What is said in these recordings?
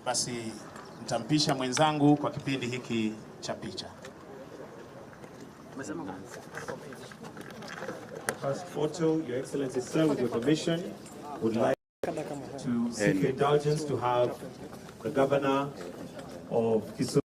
Basi nitampisha mwenzangu kwa kipindi hiki cha picha. First photo, Your Excellency, sir, with your permission, would like to seek indulgence to have the Governor of Kisumu.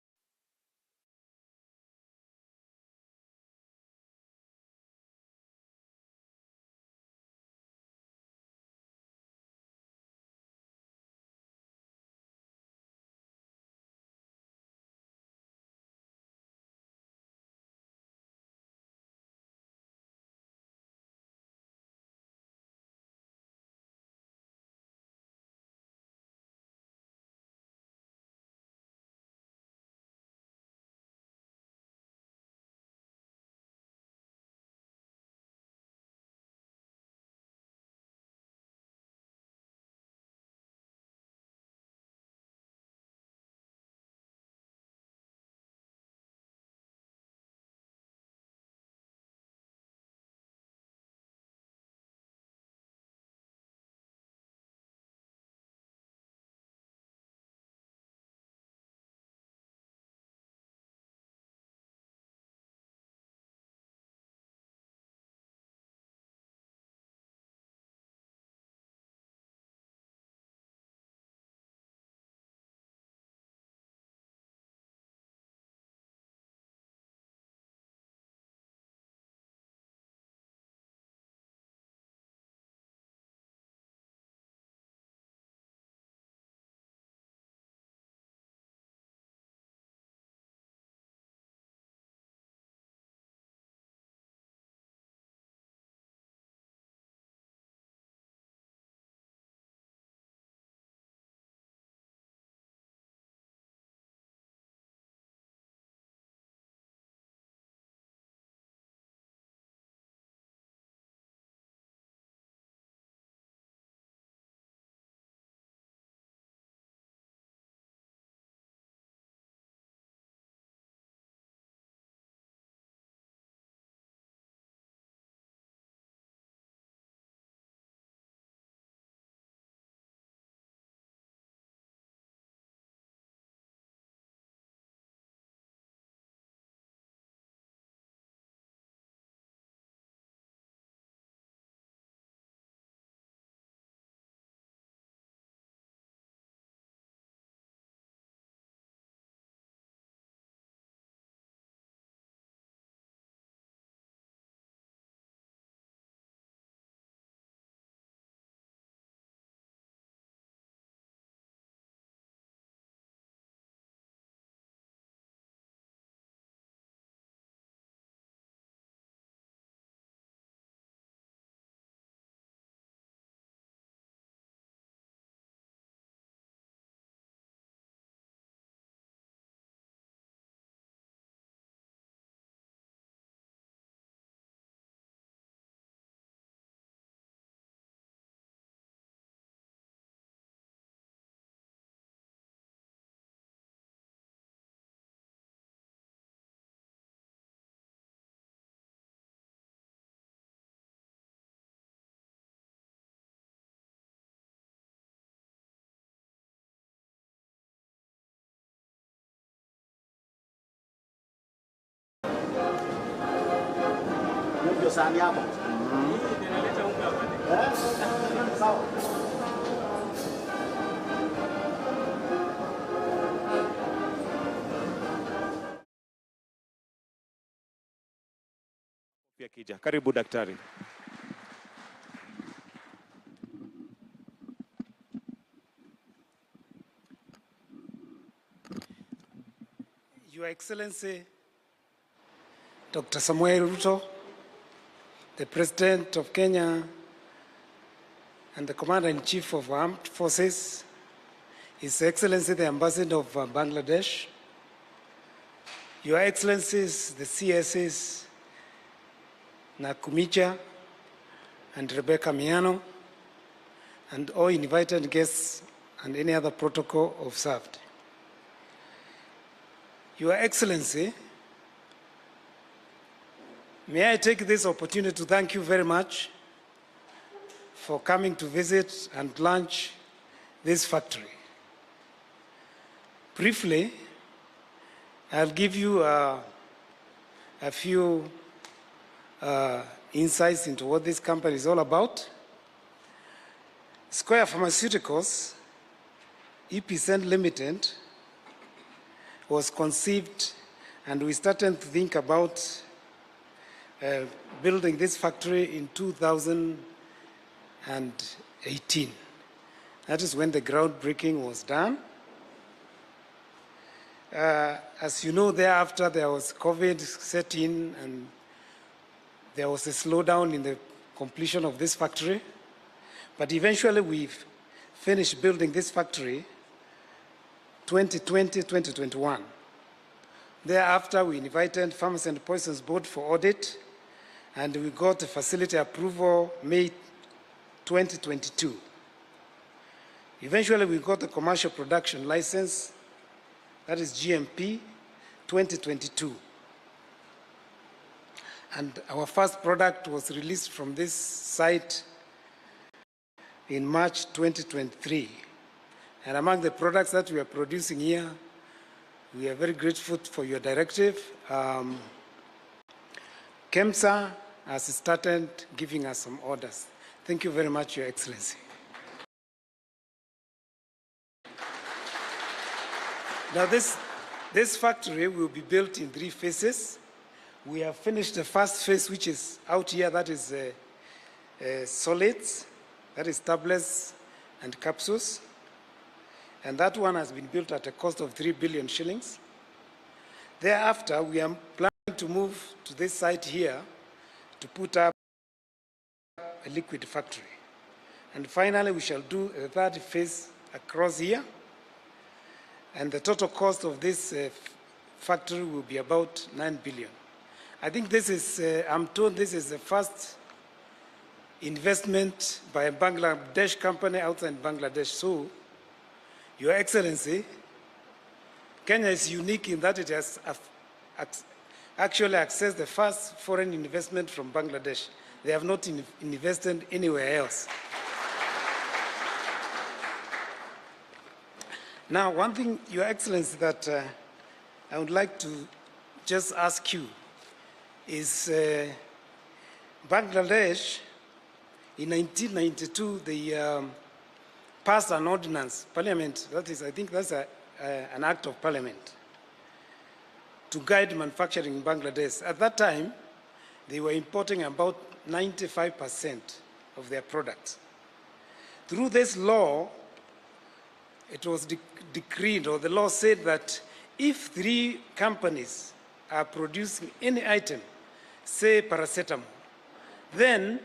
Sahani hapo. Sawa. Karibu daktari. Your Excellency, Dr. Samuel Ruto, the President of Kenya and the Commander-in-Chief of Armed Forces, His Excellency the Ambassador of Bangladesh, Your Excellencies the CSs Nakumicha and Rebecca Miano, and all invited guests and any other protocol observed. Your Excellency, may I take this opportunity to thank you very much for coming to visit and launch this factory. Briefly, I'll give you a few insights into what this company is all about. Square Pharmaceuticals, EPCent Limited, was conceived, and we started to think about building this factory in 2018. That is when the groundbreaking was done. As you know, thereafter there was COVID set in, and there was a slowdown in the completion of this factory. But eventually we've finished building this factory 2020, 2021. Thereafter, we invited Pharmacy and Poisons Board for audit, and we got a facility approval May 2022. Eventually, we got a commercial production license, that is GMP, 2022. And our first product was released from this site in March 2023. And among the products that we are producing here, we are very grateful for your directive. KEMSA has started giving us some orders. Thank you very much, Your Excellency. Now this factory will be built in 3 phases. We have finished the first phase, which is out here, that is solids, that is tablets and capsules. And that one has been built at a cost of 3 billion shillings. Thereafter, we are planning to move to this site here to put up a liquid factory. And finally, we shall do a 3rd phase across here. And the total cost of this factory will be about 9 billion. I think this is, I'm told this is the first investment by a Bangladesh company outside Bangladesh. So, Your Excellency, Kenya is unique in that it has actually accessed the first foreign investment from Bangladesh. They have not invested anywhere else. Now, one thing, Your Excellency, that I would like to just ask you is Bangladesh, in 1992, they passed an ordinance, parliament, that is, I think that's an act of parliament, to guide manufacturing in Bangladesh. At that time, they were importing about 95% of their products. Through this law, it was decreed, or the law said that if 3 companies are producing any item, say paracetamol, then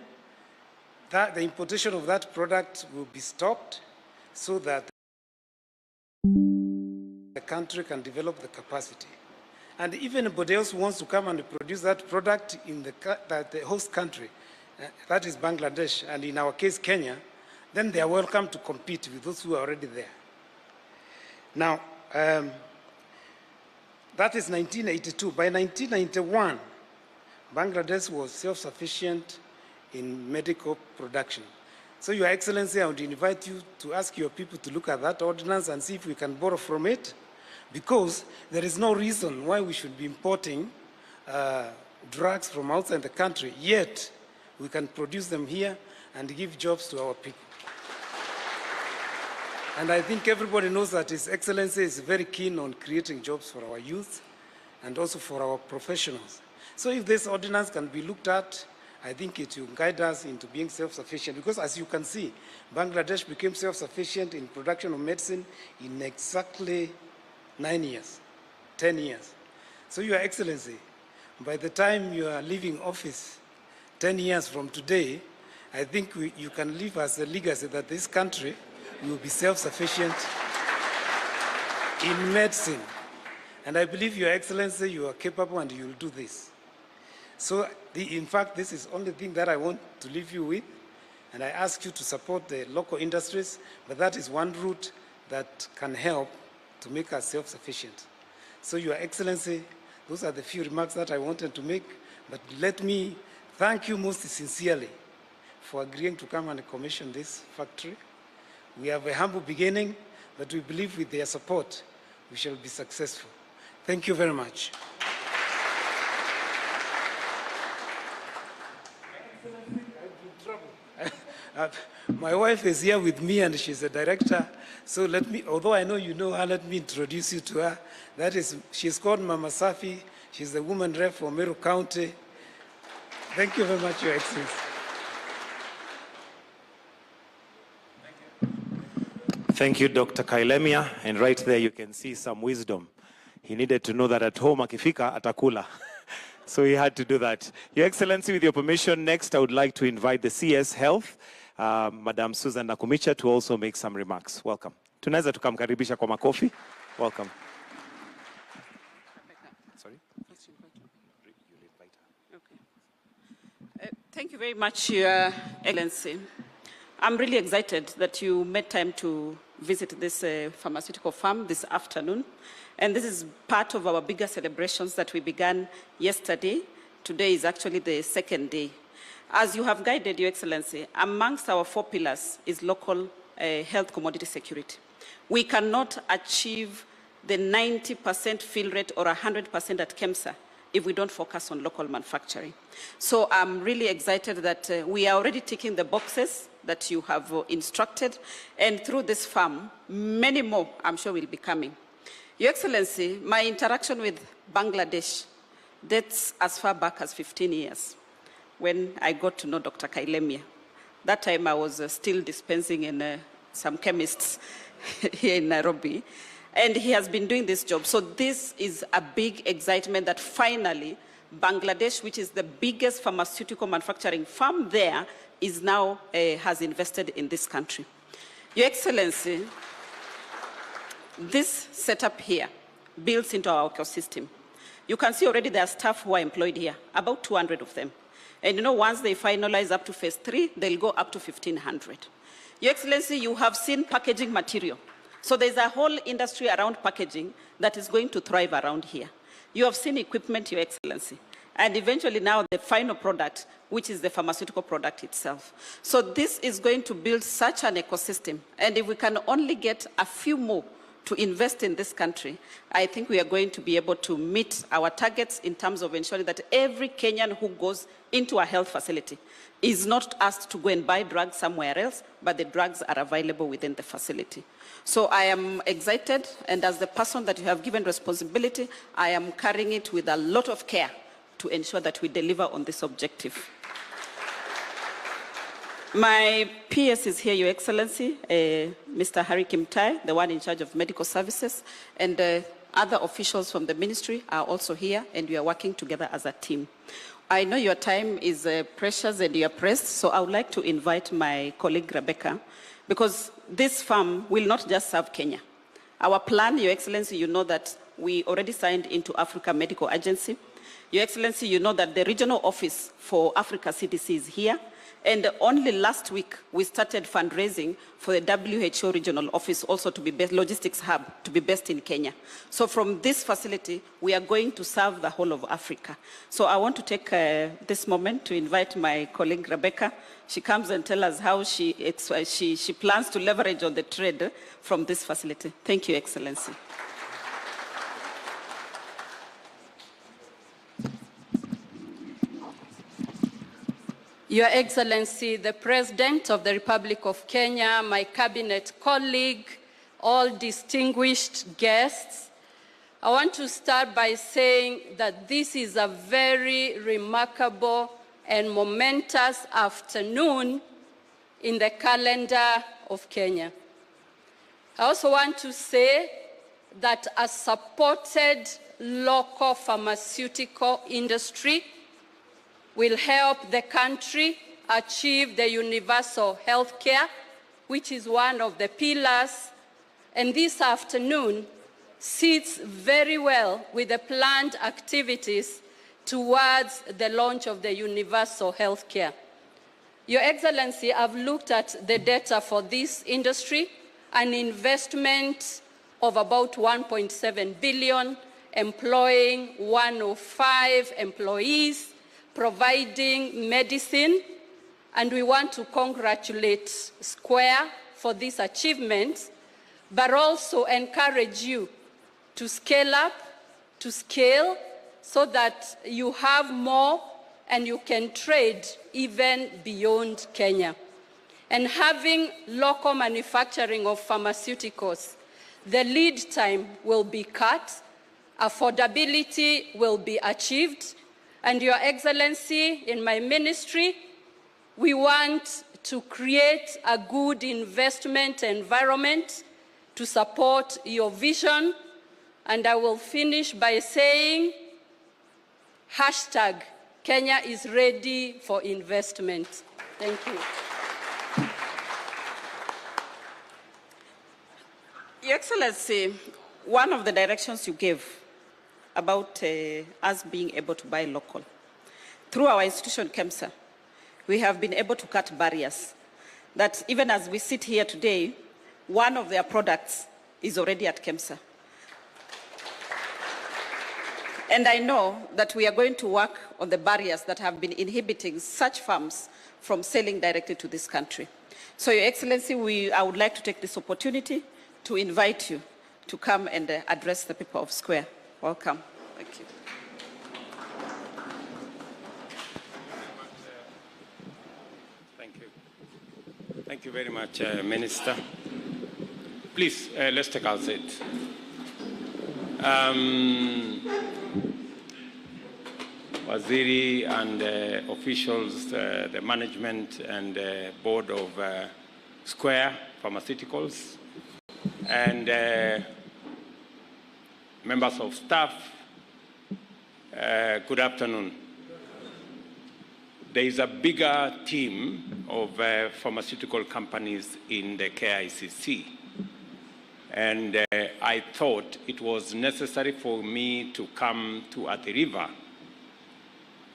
the importation of that product will be stopped so that the country can develop the capacity. And if anybody else wants to come and produce that product in the host country, that is Bangladesh, and in our case Kenya, then they are welcome to compete with those who are already there. Now, that is 1982. By 1991, Bangladesh was self-sufficient in medical production. So, Your Excellency, I would invite you to ask your people to look at that ordinance and see if we can borrow from it, because there is no reason why we should be importing drugs from outside the country, yet we can produce them here and give jobs to our people. And I think everybody knows that His Excellency is very keen on creating jobs for our youth and also for our professionals. So if this ordinance can be looked at, I think it will guide us into being self-sufficient, because as you can see, Bangladesh became self-sufficient in production of medicine in exactly 9 years, 10 years. So Your Excellency, by the time you are leaving office 10 years from today, I think you can leave as a legacy that this country will be self-sufficient in medicine. And I believe, Your Excellency, you are capable and you will do this. So, in fact, this is the only thing that I want to leave you with. And I ask you to support the local industries, but that is one route that can help to make us self-sufficient. So, Your Excellency, those are the few remarks that I wanted to make. But let me thank you most sincerely for agreeing to come and commission this factory. We have a humble beginning, but we believe with their support, we shall be successful. Thank you very much. My wife is here with me and she's a director. So let me, although I know you know her, let me introduce you to her. That is, she's called Mama Safi. She's the woman rep for Meru County. Thank you very much, Your Excellency. Thank you, Dr. Kailemia. And right there, you can see some wisdom. He needed to know that at home, akifika atakula. So he had to do that. Your Excellency, with your permission, next I would like to invite the CS Health, Madam Susan Nakumicha, to also make some remarks. Welcome. Tunaweza tukamkaribisha kwa makofi. Welcome. Sorry? Okay. Thank you very much, Your Excellency. I'm really excited that you made time to visit this pharmaceutical farm this afternoon. And this is part of our bigger celebrations that we began yesterday. Today is actually the second day. As you have guided, Your Excellency, amongst our 4 pillars is local health commodity security. We cannot achieve the 90% fill rate or 100% at KEMSA if we don't focus on local manufacturing. So I'm really excited that we are already ticking the boxes that you have instructed, and through this farm, many more, I'm sure, will be coming. Your Excellency, my interaction with Bangladesh dates as far back as 15 years, when I got to know Dr. Kailemia. That time I was still dispensing in some chemists here in Nairobi, and he has been doing this job. So this is a big excitement that finally Bangladesh, which is the biggest pharmaceutical manufacturing farm there, is now has invested in this country. Your Excellency, this setup here builds into our ecosystem. You can see already there are staff who are employed here, about 200 of them. And you know, once they finalize up to phase 3, they'll go up to 1,500. Your Excellency, you have seen packaging material. So there's a whole industry around packaging that is going to thrive around here. You have seen equipment, Your Excellency. And eventually now the final product, which is the pharmaceutical product itself. So this is going to build such an ecosystem. And if we can only get a few more to invest in this country, I think we are going to be able to meet our targets in terms of ensuring that every Kenyan who goes into a health facility is not asked to go and buy drugs somewhere else, but the drugs are available within the facility. So I am excited, and as the person that you have given responsibility, I am carrying it with a lot of care to ensure that we deliver on this objective. My PS is here, Your Excellency, Mr. Harry Kimtai, the one in charge of medical services, and other officials from the ministry are also here, and we are working together as a team. I know your time is precious and you are pressed, so I would like to invite my colleague Rebecca, because this farm will not just serve Kenya. Our plan, Your Excellency, you know that we already signed into Africa Medical Agency. Your Excellency, you know that the regional office for Africa CDC is here. And only last week, we started fundraising for the WHO regional office also to be based, logistics hub, to be based in Kenya. So from this facility, we are going to serve the whole of Africa. So I want to take this moment to invite my colleague Rebecca. She comes and tells us how she plans to leverage on the trade from this facility. Thank you, Excellency. Your Excellency, the President of the Republic of Kenya, my cabinet colleague, all distinguished guests, I want to start by saying that this is a very remarkable and momentous afternoon in the calendar of Kenya. I also want to say that a supported local pharmaceutical industry will help the country achieve the universal health care, which is one of the pillars, and this afternoon sits very well with the planned activities towards the launch of the universal health care. Your Excellency, I've looked at the data for this industry, an investment of about 1.7 billion, employing 105 employees, providing medicine and we want to congratulate Square for this achievement, but also encourage you to scale up, to scale, so that you have more and you can trade even beyond Kenya. And having local manufacturing of pharmaceuticals, the lead time will be cut, affordability will be achieved, and Your Excellency, in my ministry, we want to create a good investment environment to support your vision. And I will finish by saying, hashtag Kenya is ready for investment. Thank you. Your Excellency, one of the directions you gave about us being able to buy local, through our institution, KEMSA, we have been able to cut barriers that even as we sit here today, one of their products is already at KEMSA. And I know that we are going to work on the barriers that have been inhibiting such firms from selling directly to this country. So, Your Excellency, I would like to take this opportunity to invite you to come and address the people of Square. Welcome. Thank you. Thank you very much, Minister. Please, let's take our seat. Waziri and officials, the management and board of Square Pharmaceuticals, and members of staff, good afternoon. There is a bigger team of pharmaceutical companies in the KICC. And I thought it was necessary for me to come to Athi River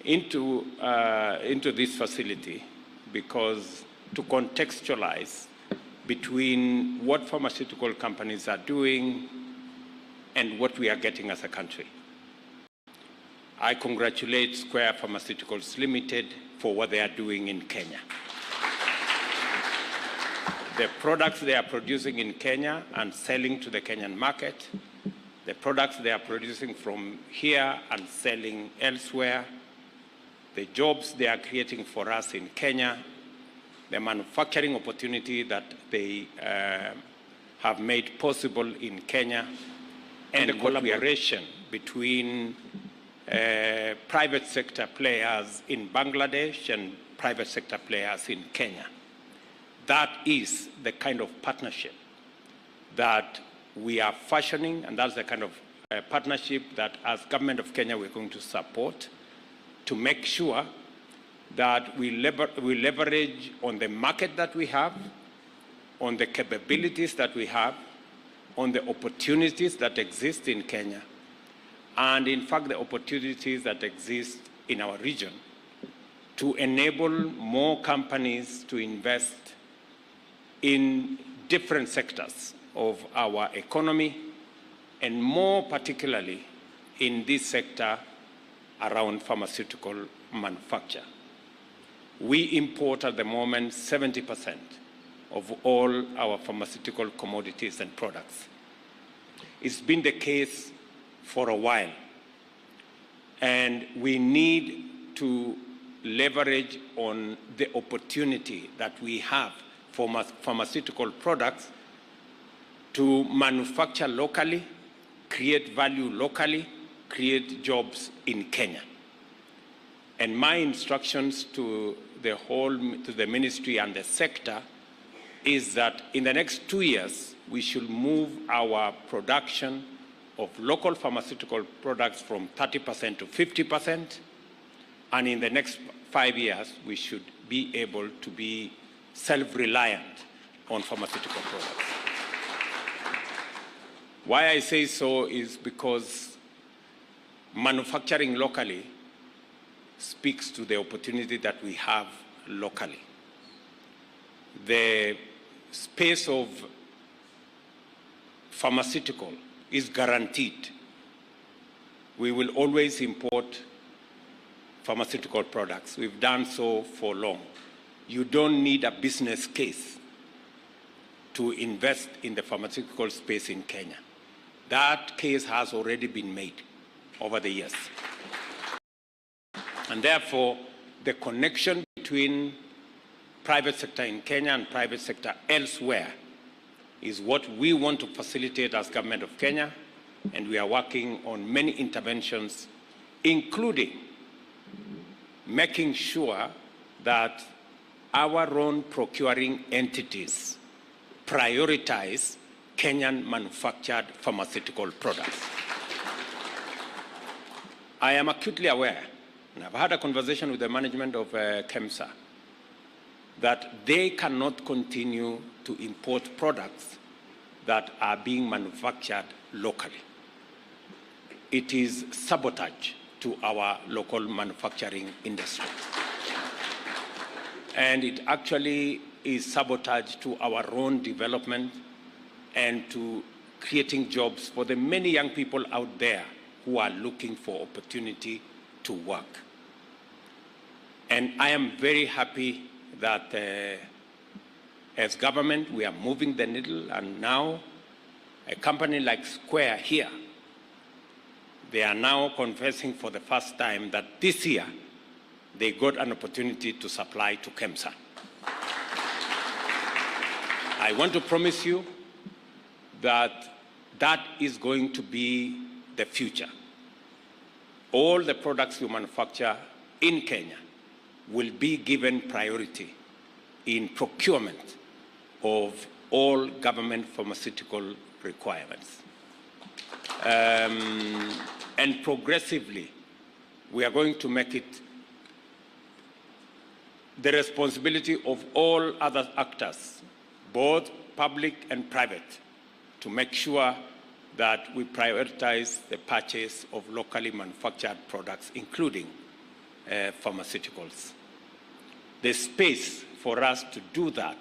into this facility because to contextualize between what pharmaceutical companies are doing and what we are getting as a country. I congratulate Square Pharmaceuticals Limited for what they are doing in Kenya. The products they are producing in Kenya and selling to the Kenyan market, the products they are producing from here and selling elsewhere, the jobs they are creating for us in Kenya, the manufacturing opportunity that they have made possible in Kenya, and the collaboration between private sector players in Bangladesh and private sector players in Kenya. That is the kind of partnership that we are fashioning, and that's the kind of partnership that as government of Kenya we're going to support to make sure that we leverage on the market that we have, on the capabilities that we have, on the opportunities that exist in Kenya, and in fact the opportunities that exist in our region to enable more companies to invest in different sectors of our economy, and more particularly in this sector around pharmaceutical manufacture. We import at the moment 70% of all our pharmaceutical commodities and products. It's been the case for a while, and we need to leverage on the opportunity that we have for pharmaceutical products to manufacture locally, create value locally, create jobs in Kenya. And my instructions to the ministry and the sector is that in the next 2 years, we should move our production of local pharmaceutical products from 30% to 50%, and in the next 5 years, we should be able to be self-reliant on pharmaceutical products. Why I say so is because manufacturing locally speaks to the opportunity that we have locally. The space of pharmaceutical is guaranteed. We will always import pharmaceutical products. We've done so for long. you don't need a business case to invest in the pharmaceutical space in Kenya. That case has already been made over the years. And therefore, the connection between private sector in Kenya and private sector elsewhere is what we want to facilitate as Government of Kenya, and we are working on many interventions, including making sure that our own procuring entities prioritize Kenyan manufactured pharmaceutical products. I am acutely aware, and I've had a conversation with the management of KEMSA, that they cannot continue to import products that are being manufactured locally. It is sabotage to our local manufacturing industry. And it actually is sabotage to our own development and to creating jobs for the many young people out there who are looking for opportunity to work. And I am very happy that as government, we are moving the needle, and now a company like Square here, they are now confessing for the first time that this year they got an opportunity to supply to KEMSA. I want to promise you that that is going to be the future. All the products we manufacture in Kenya will be given priority in procurement of all government pharmaceutical requirements. And progressively, we are going to make it the responsibility of all other actors, both public and private, to make sure that we prioritize the purchase of locally manufactured products, including pharmaceuticals. The space for us to do that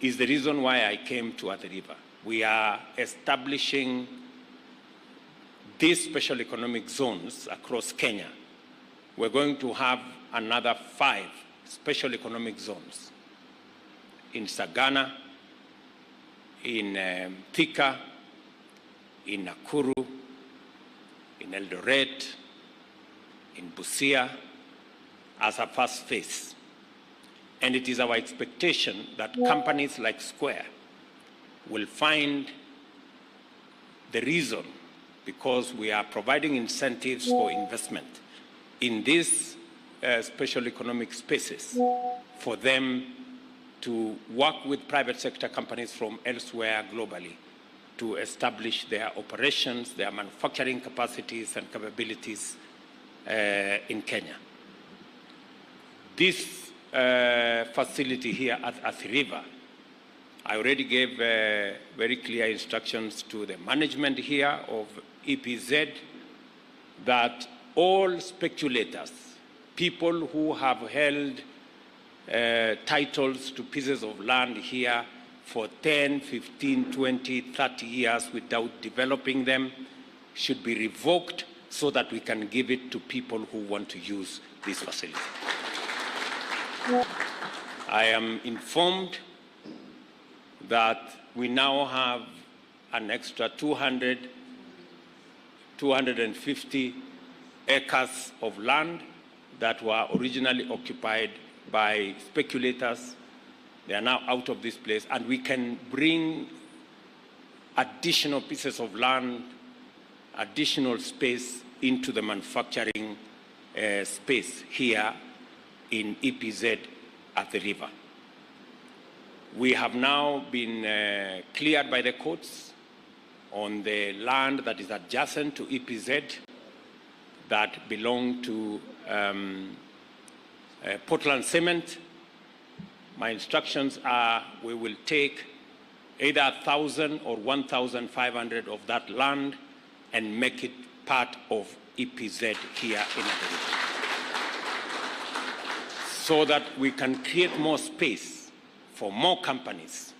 is the reason why I came to Athi River. We are establishing these special economic zones across Kenya. We're going to have another 5 special economic zones in Sagana, in Thika, in Nakuru, in Eldoret, in Busia, as a first phase. And it is our expectation that companies like Square will find the reason, because we are providing incentives for investment in these special economic spaces, for them to work with private sector companies from elsewhere globally to establish their operations, their manufacturing capacities and capabilities in Kenya. This facility here at Athi River, I already gave very clear instructions to the management here of EPZ that all speculators, people who have held titles to pieces of land here for 10, 15, 20, 30 years without developing them, should be revoked so that we can give it to people who want to use this facility. I am informed that we now have an extra 250 acres of land that were originally occupied by speculators. They are now out of this place, and we can bring additional pieces of land, additional space into the manufacturing space here in EPZ at the river. We have now been cleared by the courts on the land that is adjacent to EPZ that belong to Portland Cement. My instructions are we will take either 1,000 or 1,500 of that land and make it part of EPZ here in Athi, so that we can create more space for more companies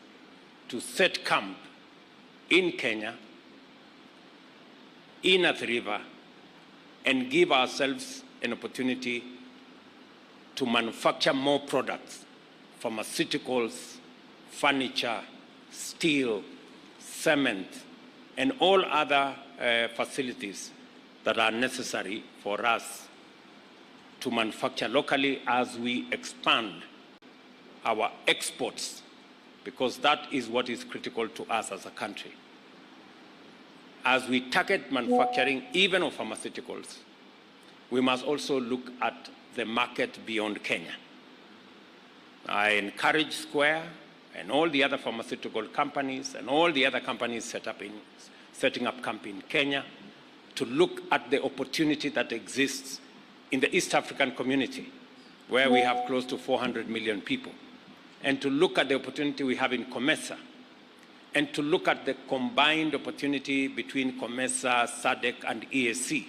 to set camp in Kenya, in Athi River, and give ourselves an opportunity to manufacture more products, pharmaceuticals, furniture, steel, cement, and all other facilities that are necessary for us to manufacture locally as we expand our exports, because that is what is critical to us as a country. As we target manufacturing, even of pharmaceuticals, we must also look at the market beyond Kenya. I encourage Square and all the other pharmaceutical companies and all the other companies setting up camp in Kenya to look at the opportunity that exists in the East African community, where we have close to 400 million people, and to look at the opportunity we have in COMESA, and to look at the combined opportunity between COMESA, SADC, and EAC,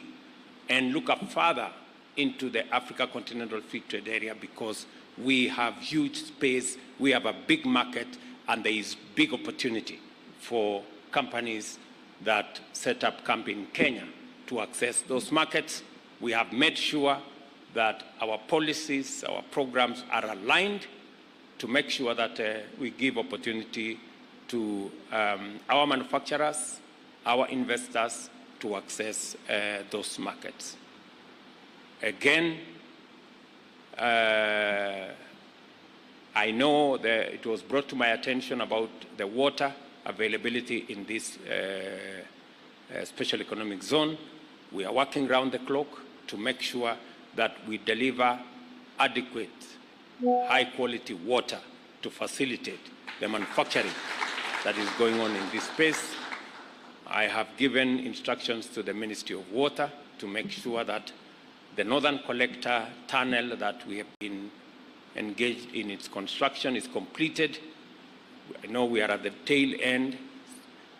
and look up further into the Africa Continental Free Trade Area, because we have huge space, we have a big market, and there is big opportunity for companies that set up camp in Kenya to access those markets. We have made sure that our policies, our programs are aligned to make sure that we give opportunity to our manufacturers, our investors to access those markets. Again, I know that it was brought to my attention about the water availability in this special economic zone. We are working round the clock to make sure that we deliver adequate, high-quality water to facilitate the manufacturing that is going on in this space. I have given instructions to the Ministry of Water to make sure that the Northern Collector tunnel that we have been engaged in its construction is completed. I know we are at the tail end,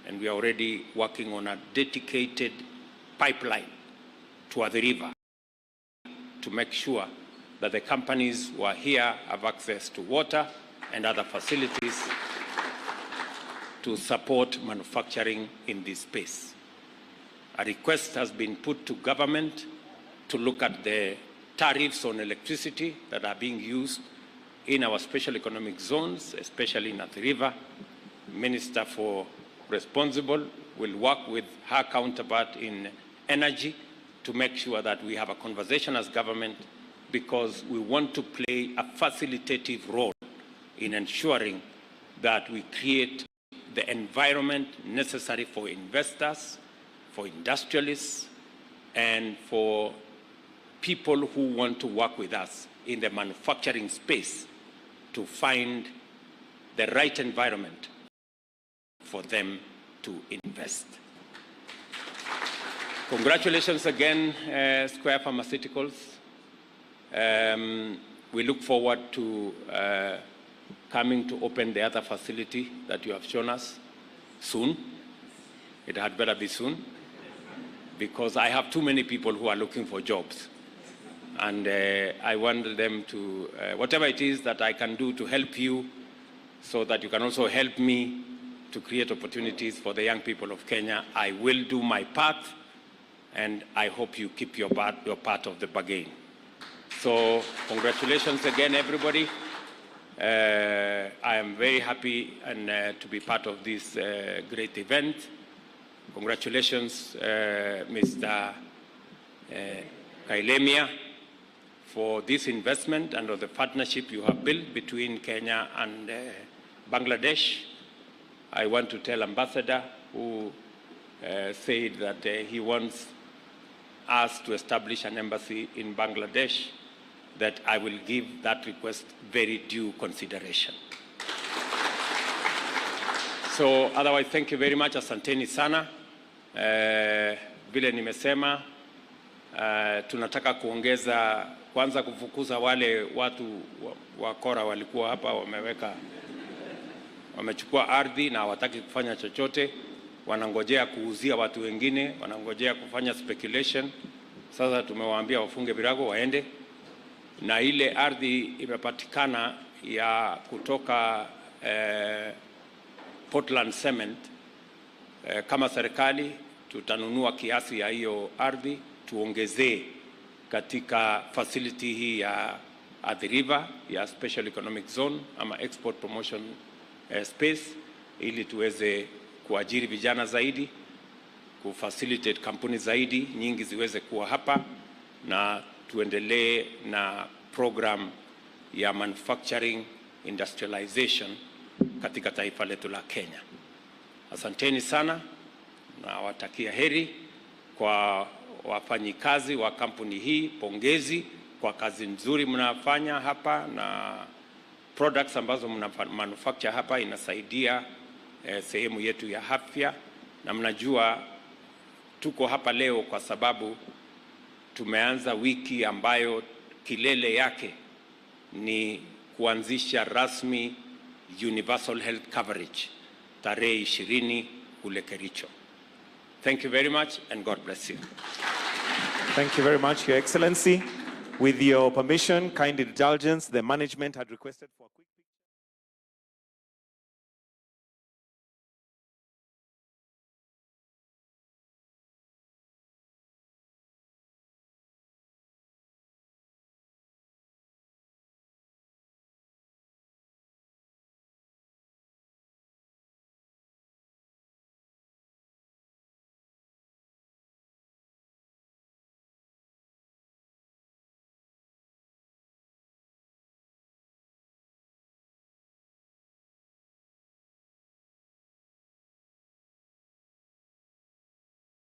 and we are already working on a dedicated pipeline to the river to make sure that the companies who are here have access to water and other facilities to support manufacturing in this space. A request has been put to government to look at the tariffs on electricity that are being used in our special economic zones, especially in Athi River. Minister for Responsible will work with her counterpart in energy to make sure that we have a conversation as government, because we want to play a facilitative role in ensuring that we create the environment necessary for investors, for industrialists, and for people who want to work with us in the manufacturing space to find the right environment for them to invest. Congratulations again, Square Pharmaceuticals. We look forward to coming to open the other facility that you have shown us soon. It had better be soon, because I have too many people who are looking for jobs. And I want them to, whatever it is that I can do to help you, so that you can also help me to create opportunities for the young people of Kenya, I will do my part, and I hope you keep your part of the bargain. So congratulations again, everybody. I am very happy to be part of this great event. Congratulations, Mr. Kailemia, for this investment and the partnership you have built between Kenya and Bangladesh. I want to tell Ambassador, who said that he wants us to establish an embassy in Bangladesh, that I will give that request very due consideration. So otherwise, thank you very much. Asanteni sana. Vile nimesema, tunataka kuongeza, kwanza kufukuza wale watu wakora walikuwa hapa, wamechukua ardhi na hawataki kufanya chochote, wanangojea kuuzia watu wengine, wanangojea kufanya speculation. Sasa tumewaambia wafunge virago waende, na ile ardhi imepatikana ya kutoka Portland Cement. Kama serikali tutanunua kiasi ya hiyo ardhi tuongezee katika facility hii ya Athi River ya special economic zone ama export promotion space, ili tuweze kuajiri vijana zaidi, kufacilitate kampuni zaidi nyingi ziweze kuwa hapa, na tuendelee na program ya manufacturing industrialization katika taifa letu la Kenya. Asanteni sana na watakia heri kwa wafanyikazi wa kampuni hii. Pongezi kwa kazi nzuri mnafanya hapa, na products ambazo mna manufacture hapa inasaidia sehemu yetu ya afya. Na mnajua tuko hapa leo kwa sababu tumeanza wiki ambayo kilele yake ni kuanzisha rasmi universal health coverage tarehe 20 kule Kericho. Thank you very much and God bless you. Thank you very much, Your Excellency. With your permission, kind indulgence, the management had requested for a quick